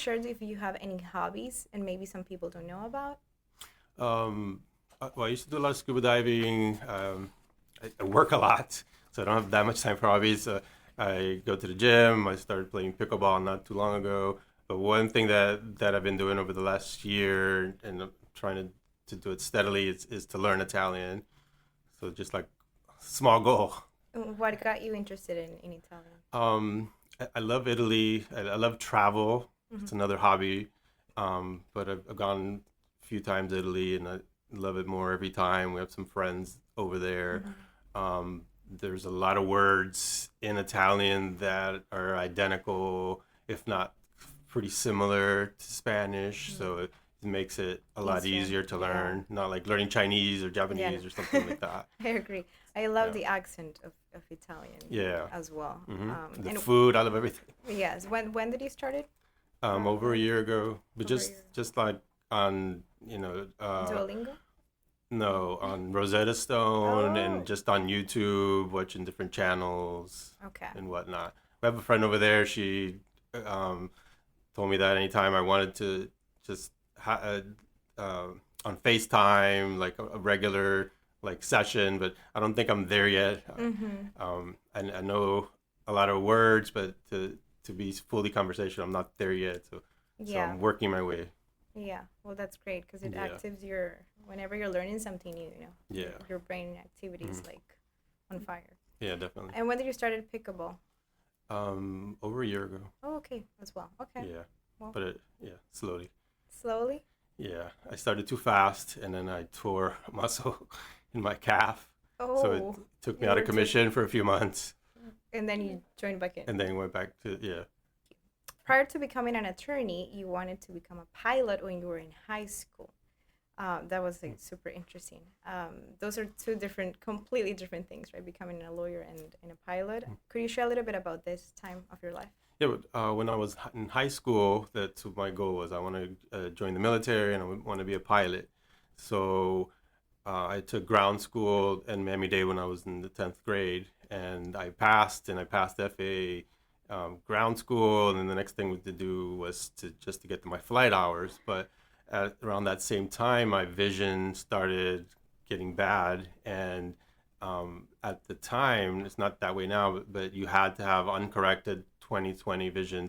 share if you have any hobbies and maybe some people don't know about? Well, I used to do a lot of scuba diving. I work a lot, so I don't have that much time for hobbies. I go to the gym. I started playing pickleball not too long ago. But one thing that I've been doing over the last year, and I'm trying to do it steadily, is to learn Italian. So just like small goal. What got you interested in Italian? I love Italy. I love travel. It's Mm-hmm. another hobby. But I've gone a few times to Italy, and I love it more every time. We have some friends over there. Mm-hmm. There's a lot of words in Italian that are identical, if not pretty similar to Spanish. Mm-hmm. So it makes it a lot Easier. easier to Yeah. learn. Not like learning Chinese or Yeah, Japanese or something no. like that. I agree. I love Yeah. the accent of Italian Yeah. as well. The And food, I love everything. yes, when did you start it? Over a Learning year ago, but over a just year. just like on Duolingo? no, on Rosetta Stone and Oh, just on YouTube, watching different channels okay. and whatnot. We have a friend over there. She um, told me that anytime I wanted to just on FaceTime, like a regular like session, but I don't think I'm there yet. Mm-hmm. I know a lot of words, but to be fully conversational, I'm not there yet. So Yeah, I'm working my way. yeah. Well, that's great because it Yeah, actives whenever you're learning something new, yeah, your brain activity hmm is like on fire. yeah, definitely. And when did you start pickleball? Over a year ago. Oh, okay, as well. Okay, Yeah, well, but yeah, slowly. slowly. Yeah, I started too fast, and then I tore a muscle in my calf, so it Oh, took me you out of were too, commission for a few months, and then you joined back in. and then went back to yeah. Prior to becoming an attorney, you wanted to become a pilot when you were in high school. That was like super interesting. Those are two completely different things, right? Becoming a lawyer and a pilot. Could you share a little bit about this time of your life? Yeah, but when I was in high school, that's what my goal was. I want to join the military and I want to be a pilot. So I took ground school in Miami-Dade when I was in the 10th grade, and I passed FAA ground school, and then the next thing to do was to get to my flight hours. But around that same time, my vision started getting bad, and at the time, it's not that way now, but you had to have uncorrected 20/20 vision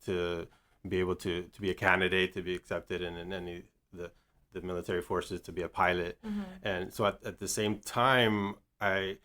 to be able to be a candidate, to be accepted in any the the military forces, to be a pilot. Mm-hmm. And so at the same time, I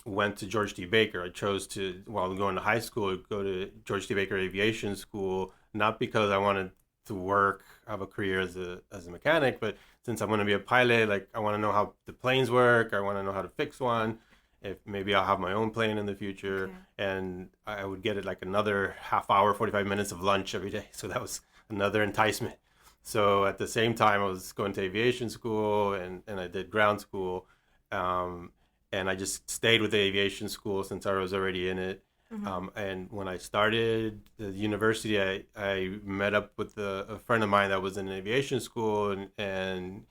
went to George D. Baker. I chose to, while going to high school, go to George D. Baker Aviation School, not because I wanted to work, have a career as a mechanic, but since I'm going to be a pilot, like I want to know how the planes work. I want to know how to fix one. If maybe I'll have my own plane in the future, Okay. and I would get it like another half hour, 45 minutes of lunch every day. So that was another enticement. So at the same time, I was going to aviation school and I did ground school. Um, and I just stayed with the aviation school since I was already in it. Mm-hmm. And when I started the university, I met up with a friend of mine that was in aviation school, and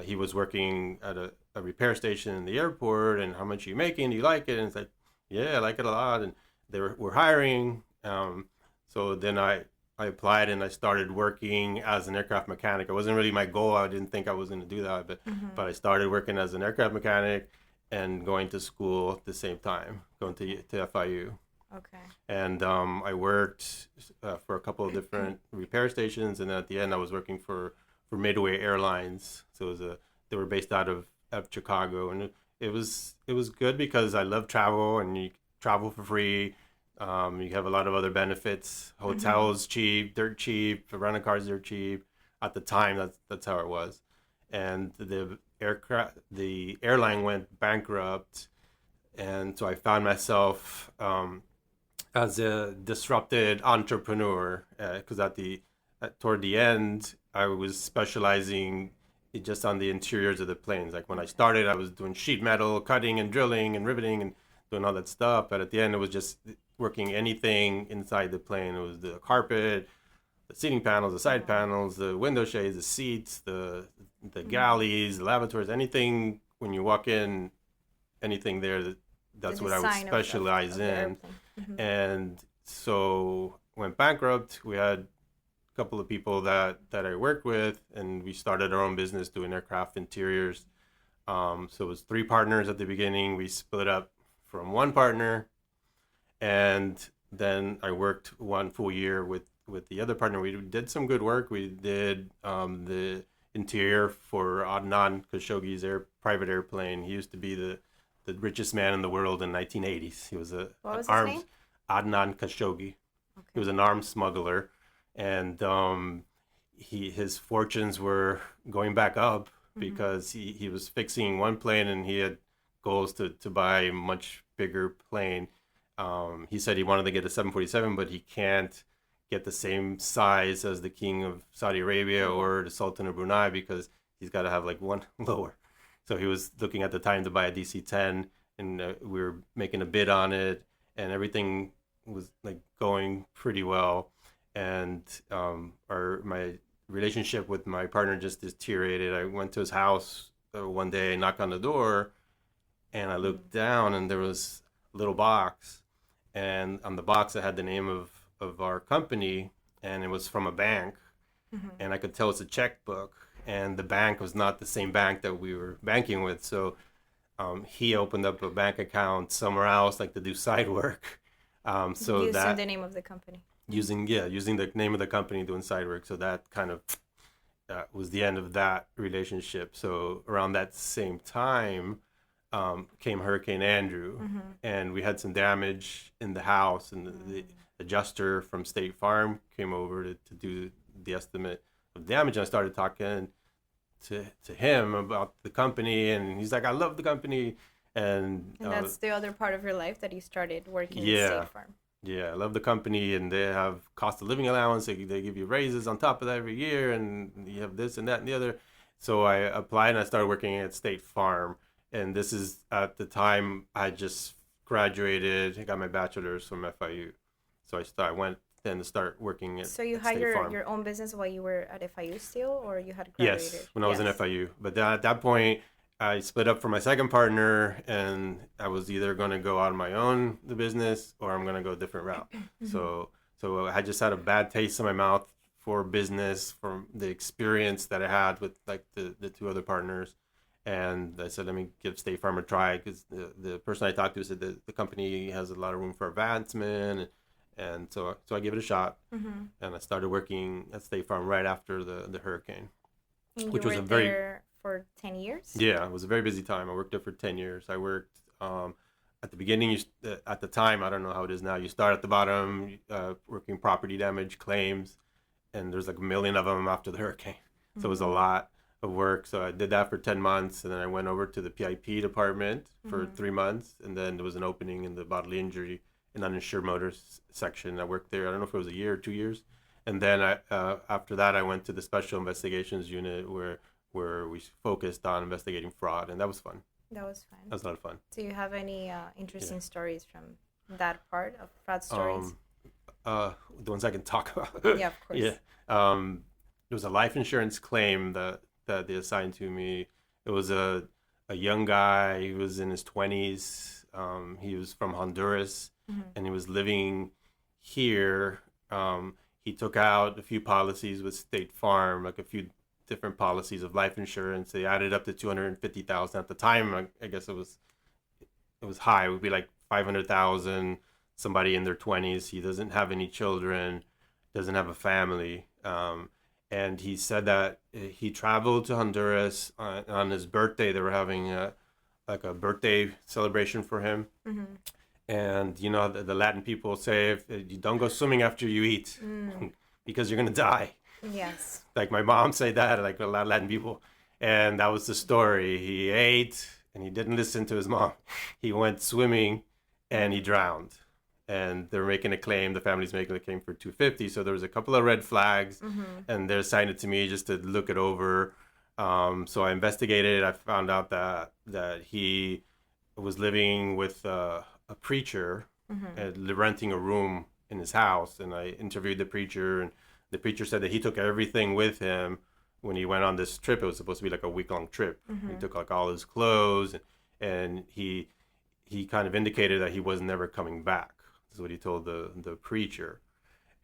he was working at a repair station in the airport. And how much are you making? Do you like it? And it's like, yeah, I like it a lot. And were hiring. So then I applied and I started working as an aircraft mechanic. It wasn't really my goal. I didn't think I was going to do that, Mm-hmm. but I started working as an aircraft mechanic and going to school at the same time, going Okay. to FIU. Okay. And I worked for a couple of different repair stations, and then at the end, I was working for Midway Airlines. So they were based out of Chicago, and it was good because I love travel, and you travel for free. You have a lot of other benefits. Mm-hmm. Hotels cheap, dirt cheap. Rental cars are cheap. At the time, that's how it was. And the airline went bankrupt, and so I found myself as a disrupted entrepreneur because toward the end I was specializing just on the interiors of the planes. Like when I Okay. started, I was doing sheet metal cutting and drilling and riveting and doing all that stuff. But at the end, it was just working anything inside the plane. It was the carpet, the seating panels, the side Wow. panels, the window shades, the seats, the Mm-hmm. galleys, the lavatories, anything when you walk in, anything there. The That's what I would design specialize of the in. airplane. Mm-hmm. And so went bankrupt, we had a couple of people that I worked with, and we started our own business doing aircraft interiors. So it was three partners at the beginning. We split up from one partner, and then I worked one full year with the other partner. We did some good work. We did the interior for Adnan Khashoggi's private airplane. He used to be the richest man in the world in 1980s. He was What an was his arms name? Adnan Khashoggi. He Okay. was an arms smuggler, and his fortunes were going back up Mm-hmm. because he was fixing one plane, and he had goals to buy a much bigger plane. He said he wanted to get a 747, but he can't get the same size as the king of Saudi Arabia Oh. or the Sultan of Brunei because he's got to have like one lower. So he was looking at the time to buy a DC-10, and we were making a bid on it, and everything was like going pretty well. And our my relationship with my partner just deteriorated. I went to his house one day, knocked on the door, and I looked down, and there was a little box, and on the box it had the name of our company, and it was from a bank, Mm-hmm. and I could tell it's a checkbook, and the bank was not the same bank that we were banking with. So he opened up a bank account somewhere else, like to do side work. So Using that the name of the company. using the name of the company doing side work. So that kind of was the end of that relationship. So around that same time came Hurricane Andrew, Mm-hmm. and we had some damage in the house, and the adjuster from State Farm came over to do the estimate of damage. And I started talking to him about the company, and he's like, "I love the company," and And that's the other part of your life that you started working in yeah, State Farm. yeah, I love the company, and they have cost of living allowance. They give you raises on top of that every year, and you have this and that and the other. So I applied, and I started working at State Farm. And this is at the time I just graduated. I got my bachelor's from FIU. So I went then to start working So you at had State Farm. your own business while you were at FIU still, or you had Yes, graduated? when I was in Yes. FIU. But at that point, I split up from my second partner, and I was either going to go on my own the business, or I'm going to go a different route. Mm-hmm. So I just had a bad taste in my mouth for business from the experience that I had with like the two other partners. And I said, let me give State Farm a try, because the person I talked to said that the company has a lot of room for advancement. And so I gave it a shot, Mm-hmm. and I started working at State Farm right after the hurricane, And you which was were a very, there for 10 years? yeah, it was a very busy time. I worked there for 10 years. I worked at the beginning, at the time, I don't know how it is now, you start at the bottom, working property damage claims, and there's like a million of them after the hurricane. So it was a Mm-hmm. lot of work. So I did that for 10 months, and then I went over to the PIP department for Mm-hmm. 3 months, and then there was an opening in the bodily injury and uninsured motors section. I worked there, I don't know if it was a year or 2 years. And then after that, I went to the special investigations unit where we focused on investigating fraud, and that was fun. That was That fun. was a lot of fun. Do you have any Yeah. interesting stories from that part of fraud stories? Um, the ones I can talk about. Yeah, of Yeah. course. There was a life insurance claim that they assigned to me. It was a young guy. He was in his 20s. He was from Honduras, Mm-hmm. and he was living here. He took out a few policies with State Farm, like a few different policies of life insurance. They added up to 250,000 at the time. I guess it was high. It would be like 500,000. Somebody in their 20s. He doesn't have any children, doesn't have a family. And he said that he traveled to Honduras on his birthday. They were having like a birthday celebration for him. Mm-hmm. And you know, the Latin people say, if you don't go swimming after you eat, Mm. because you're gonna die. Yes. Like my mom said that, like a lot of Latin people. And that was the story. He ate and he didn't listen to his mom. He went swimming and he drowned. And they're making a claim, the family's making a claim for 250. So there was a couple of red flags, Mm-hmm. and they're assigned it to me just to look it over. So I investigated. I found out that he was living with a preacher Mm-hmm. and renting a room in his house. And I interviewed the preacher, and the preacher said that he took everything with him when he went on this trip. It was supposed to be like a week-long trip. He Mm-hmm. took like all his clothes, and he kind of indicated that he was never coming back. This is what he told the preacher.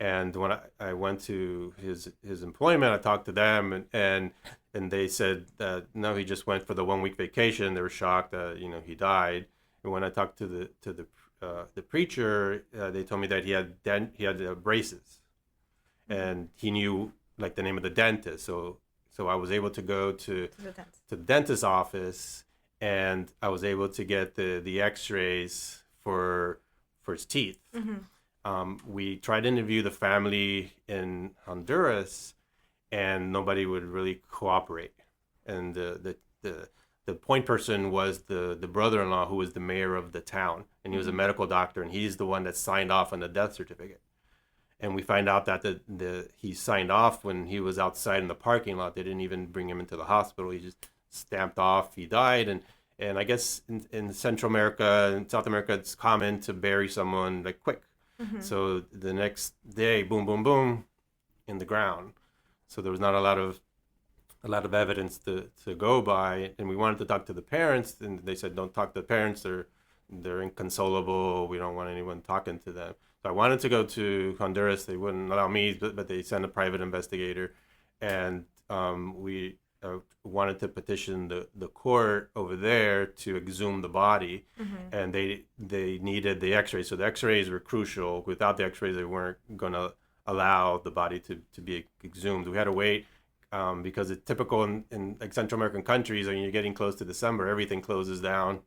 And when I went to his employment, I talked to them, and they said that no, he just went for the 1 week vacation. They were shocked that he died. And when I talked to the preacher, they told me that he had braces, and he knew like the name of the dentist. So I was able to go to the dentist's office, and I was able to get the X-rays for his teeth. We tried to interview the family in Honduras, and nobody would really cooperate. And the point person was the brother-in-law, who was the mayor of the town, and he was a medical doctor, and he's the one that signed off on the death certificate. And we find out that he signed off when he was outside in the parking lot. They didn't even bring him into the hospital. He just stamped off. He died, and I guess in Central America and South America, it's common to bury someone like quick. So the next day, boom, boom, boom, in the ground. So there was not a lot of evidence to go by, and we wanted to talk to the parents, and they said, "Don't talk to the parents. They're inconsolable. We don't want anyone talking to them." So I wanted to go to Honduras. They wouldn't allow me, but they sent a private investigator, and we wanted to petition the court over there to exhume the body, and they needed the X-rays. So the X-rays were crucial. Without the X-rays, they weren't going to allow the body to be exhumed. We had to wait because it's typical in like Central American countries. When you're getting close to December, everything closes down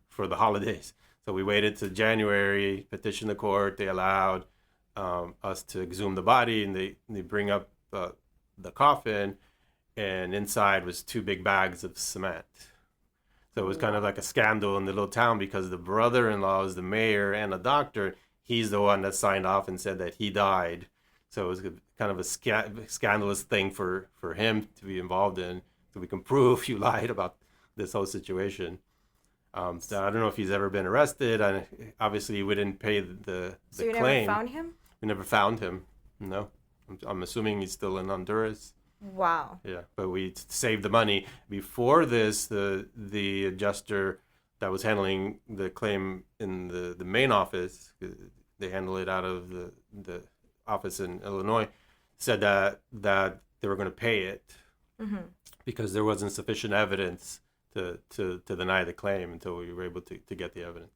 for the holidays. So we waited to January, petitioned the court. They allowed us to exhume the body, and they bring up the coffin, and inside was 2 big bags of cement. So it was kind of like a scandal in the little town because the brother-in-law is the mayor and a doctor. He's the one that signed off and said that he died. So it was kind of a scandalous thing for him to be involved in. So we can prove you lied about this whole situation. So I don't know if he's ever been arrested. Obviously, we didn't pay the So you claim. never found him? We never found him. No. I'm assuming he's still in Honduras. Wow. Yeah, but we saved the money. Before this, the adjuster that was handling the claim in the main office, they handle it out of the office in Illinois, said that they were going to pay it because there wasn't sufficient evidence to deny the claim until we were able to get the evidence.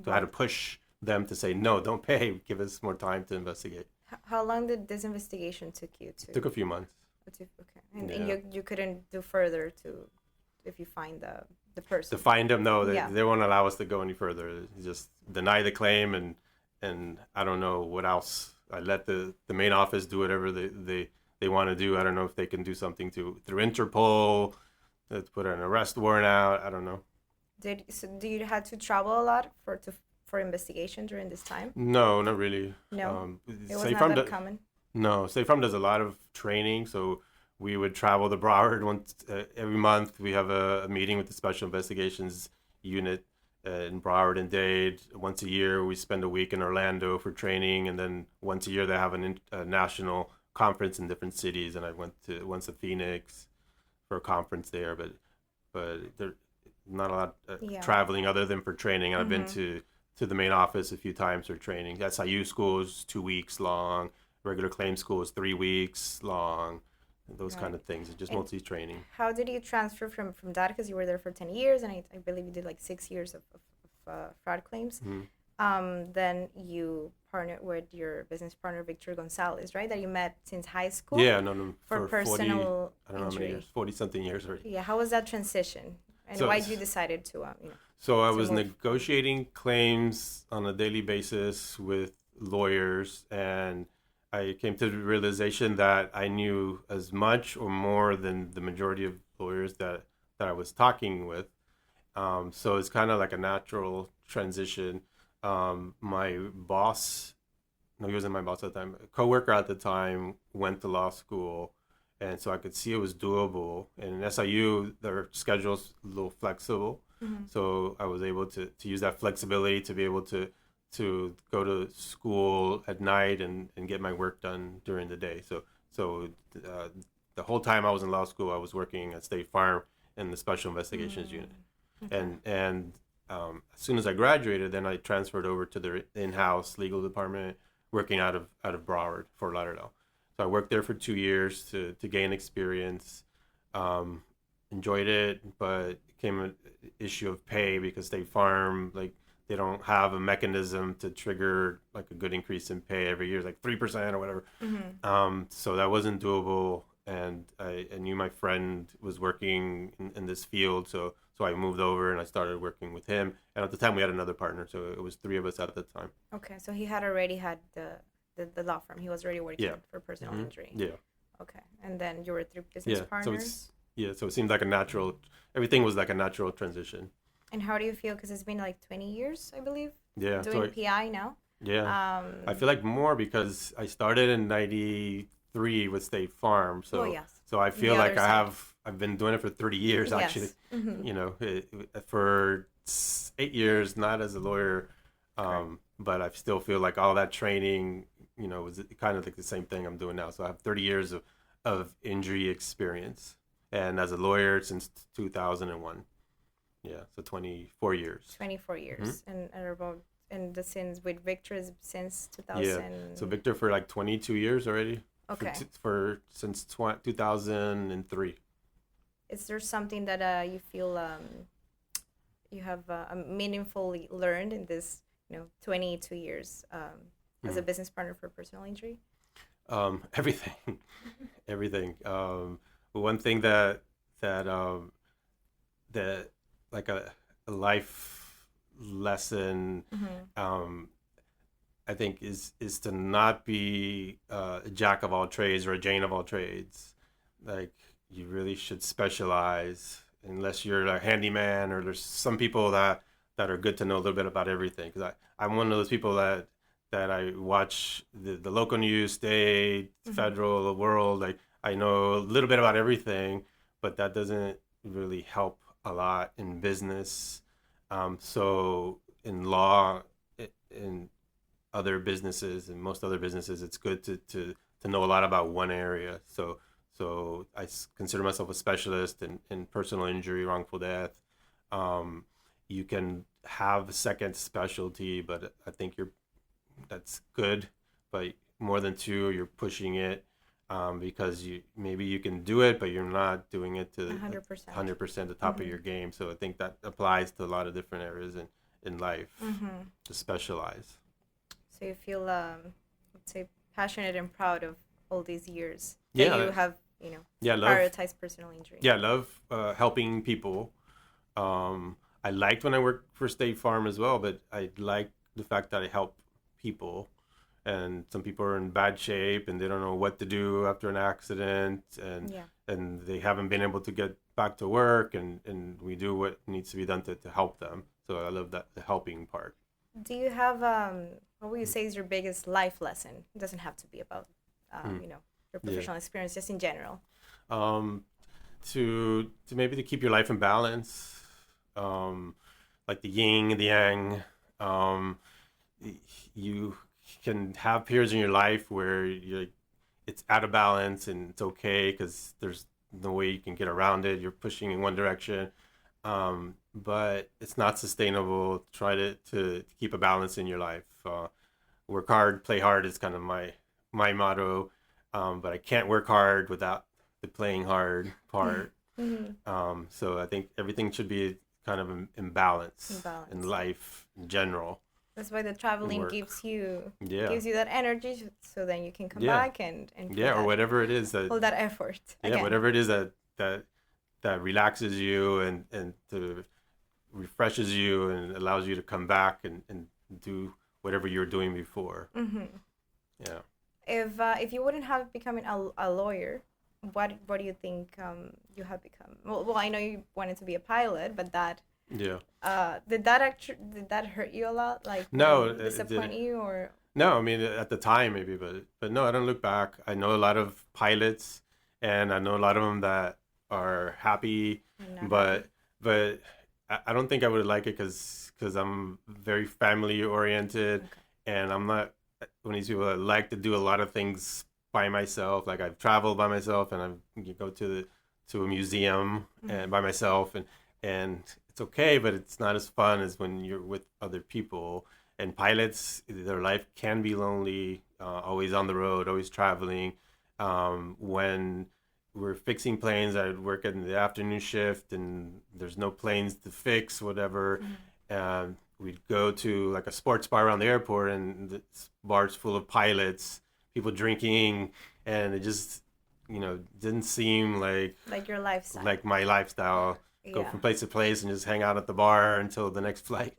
So I had to push them to say, no, don't pay. Give us more time to investigate. How long did this investigation took you to? It took a few months. Okay. And you couldn't do further if you find the person. To find him, no, Yeah. they won't allow us to go any further. Just deny the claim, and I don't know what else. I let the main office do whatever they want to do. I don't know if they can do something through Interpol, to put an arrest warrant out. I don't know. Do you have to travel a lot for investigation during this time? No, not really. No, it was Safe not that Farm common. No, State Farm does a lot of training, so we would travel to Broward once every month. We have a meeting with the Special Investigations Unit in Broward and Dade. Once a year, we spend a week in Orlando for training, and then once a year they have a national conference in different cities. And I went once to Phoenix for a conference there, but there's not a lot traveling other than for training. And I've been to the main office a few times for training. SIU school is 2 weeks long. Regular claim school is 3 weeks long. Those kind of things. It's just mostly training. How did you transfer from that? Because you were there for 10 years, and I believe you did like 6 years of fraud claims. Then you partnered with your business partner, Victor Gonzalez, right? That you met since high school? Yeah, no, for personal 40, I don't know how many years, 40-something years already. Yeah, how was that transition? And why did you decided to, So I was negotiating claims on a daily basis with lawyers, and I came to the realization that I knew as much or more than the majority of lawyers that I was talking with. So it's kind of like a natural transition. My boss, no, he wasn't my boss at the time, a coworker at the time went to law school, and so I could see it was doable. And in SIU, their schedule's a little flexible, so I was able to use that flexibility to be able to go to school at night and get my work done during the day. So the whole time I was in law school, I was working at State Farm in the Special Investigations Unit. Okay. And as soon as I graduated, then I transferred over to the in-house legal department working out of Broward, Fort Lauderdale. So I worked there for 2 years to gain experience. Um, Enjoyed it, but it came an issue of pay because State Farm, like, they don't have a mechanism to trigger like a good increase in pay every year, like 3% or whatever. Mm-hmm. So that wasn't doable, and I knew my friend was working in this field, so I moved over and I started working with him. And at the time, we had another partner, so it was three of us at the time. Okay, so he had already had the law firm. He was already working Yeah. for personal Hmm. injury. Yeah. Okay, and then you were three business Yeah. partners. So it seemed like a natural. Everything was like a natural transition. And how do you feel? Because it's been like 20 years, I believe, Yeah. doing PI now. Yeah. I Um, feel like more because I started in '93 with State Farm, well, yes, so I the feel like other side. I've been doing it for 30 years actually. Yes. Mm-hmm. You know, for 8 years, not as a lawyer, Correct. but I still feel like all that training, was kind of like the same thing I'm doing now. So I have 30 years of injury experience, and as a lawyer since 2001. Yeah, so 24 years. 24 years, and about and the since with Victor is since Yeah. So 2000. Victor for like 22 years already. Okay. For since 2003. Is there something that you feel you have meaningfully learned in this 22 years as a Mhm. business partner for personal injury? Everything, everything. One thing that like a life lesson, Mm-hmm. um, I think is to not be a jack of all trades or a Jane of all trades. Like, you really should specialize unless you're a handyman, or there's some people that are good to know a little bit about everything. Because I'm one of those people that I watch the local news, state, Mm-hmm. federal, the world. Like, I know a little bit about everything, but that doesn't really help a lot in business. So in law, in other businesses and most other businesses, it's good to know a lot about one area. So I consider myself a specialist in personal injury, wrongful death. Um, you can have a second specialty, but I think that's good. But more than two, you're pushing it, because you can do it, but you're not doing it to 100%. 100% the top of Mm-hmm. your game. So I think that applies to a lot of different areas in life, Mm-hmm. to specialize. So you feel, let's say, passionate and proud of all these years that Yeah, you have, yeah, love prioritized personal injury. yeah, love helping people. I liked when I worked for State Farm as well, but I like the fact that I help people. And some people are in bad shape and they don't know what to do after an accident, Yeah. and they haven't been able to get back to work, and we do what needs to be done to help them. So I love that, the helping part. Do you have what would you say is your biggest life lesson? It doesn't have to be about Mm, your yeah. professional experience, just in general. Um, to maybe to keep your life in balance, um, like the yin and the yang. Um, you can have periods in your life where it's out of balance, and it's okay because there's no way you can get around it. You're pushing in one direction, but it's not sustainable. Try to keep a balance in your life. Work hard, play hard is kind of my motto. But I can't work hard without the playing hard part. Mm-hmm. So I think everything should be kind of in balance in Balance. life in general. That's why the And traveling work. Yeah. gives you that energy, so then you can come Yeah. back and put Yeah, or whatever it is all that effort again. whatever it is that that relaxes you and to refreshes you and allows you to come back and do whatever you were doing before. Mm-hmm. Yeah. If you wouldn't have becoming a lawyer, what do you think you have become? Well, I know you wanted to be a pilot, but that Yeah. did that hurt you a lot? Like, No, it disappoint didn't. you, or No, I mean at the time maybe, but no, I don't look back. I know a lot of pilots, and I know a lot of them that are happy, I'm not happy? but I don't think I would like it because I'm very family oriented, Okay. and I'm not one of these people that like to do a lot of things by myself. Like, I've traveled by myself, and you go to a museum and by myself, and it's okay, but it's not as fun as when you're with other people. and pilots, their life can be lonely, always on the road, always traveling. When we're fixing planes, I'd work in the afternoon shift, and there's no planes to fix, whatever. And we'd go to like a sports bar around the airport, and the bar's full of pilots, people drinking, and it just, didn't seem like your lifestyle. like my lifestyle. Go Yeah. from place to place and just hang out at the bar until the next flight.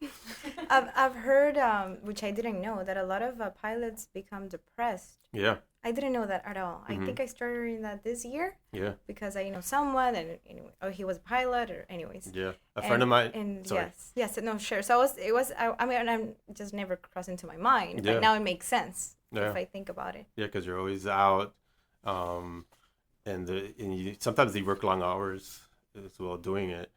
I've heard, which I didn't know, that a lot of pilots become depressed. Yeah, I didn't know that at all. I think I started reading that this year yeah, because I know someone, and anyway, he was a pilot, or anyways. yeah. A friend of mine. And Sorry. yes, no, sure. So I mean, I'm just never crossed into my mind, Yeah. but now it makes sense Yeah. if I think about it. Yeah, because you're always out, and sometimes you work long hours as well doing it.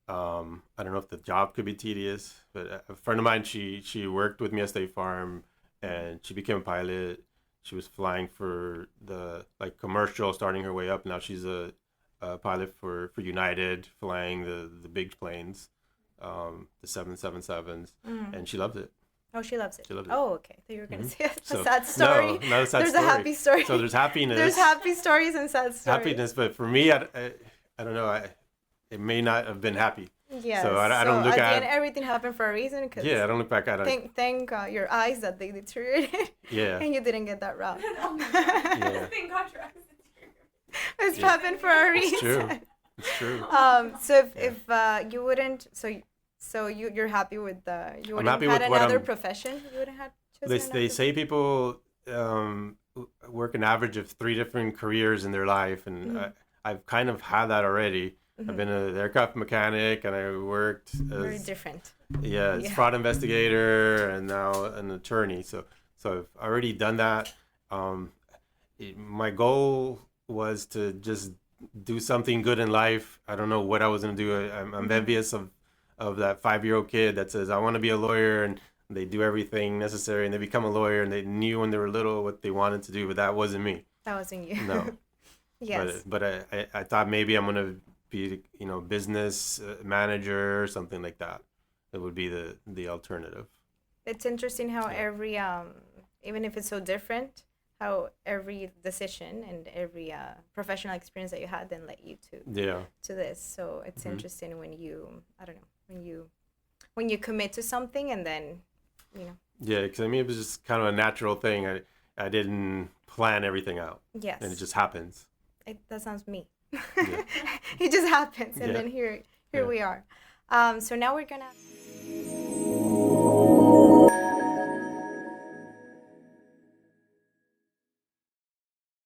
I don't know if the job could be tedious, but a friend of mine, she worked with me at State Farm, and she became a pilot. She was flying for the commercial, starting her way up. Now she's a pilot for United, flying the big planes, the 777s, and she loves it. Oh, she loves it. She loves it. Oh, okay. So you were gonna say a So, sad story. No, not a sad There's story. a happy story. So there's happiness. There's happy stories and sad stories. Happiness, but for me, I don't know. It may not have been happy. Yes. So I don't look at at. the end, everything happened for a reason. Cause Yeah, I don't look back at it. Thank your eyes that they deteriorated. Yeah. And you didn't get that route. Yeah. Thing contracts. It's happened for a reason. It's true. It's true. So if you wouldn't, so you're happy with you wouldn't happy had with what another I'm- profession. You wouldn't have chosen They another say people work an average of 3 different careers in their life, and I've kind of had that already. I've been an aircraft mechanic, and I worked very as different. yeah, Yeah. fraud investigator, and now an attorney. So I've already done that. My goal was to just do something good in life. I don't know what I was gonna do. I'm envious of that 5-year-old kid that says I want to be a lawyer, and they do everything necessary, and they become a lawyer, and they knew when they were little what they wanted to do, but that wasn't me. That wasn't you. No. Yes. But I thought maybe I'm gonna be business manager or something like that. It would be the alternative. It's interesting how every even if it's so different, how every decision and every professional experience that you had then led you Yeah. to this. So it's interesting when you, I don't know, when you commit to something and then Yeah, because it was just kind of a natural thing. I didn't plan everything out, yes, and it just happens. that sounds me. Yeah. It just happens, and Yeah. then here Yeah. we are. So now we're gonna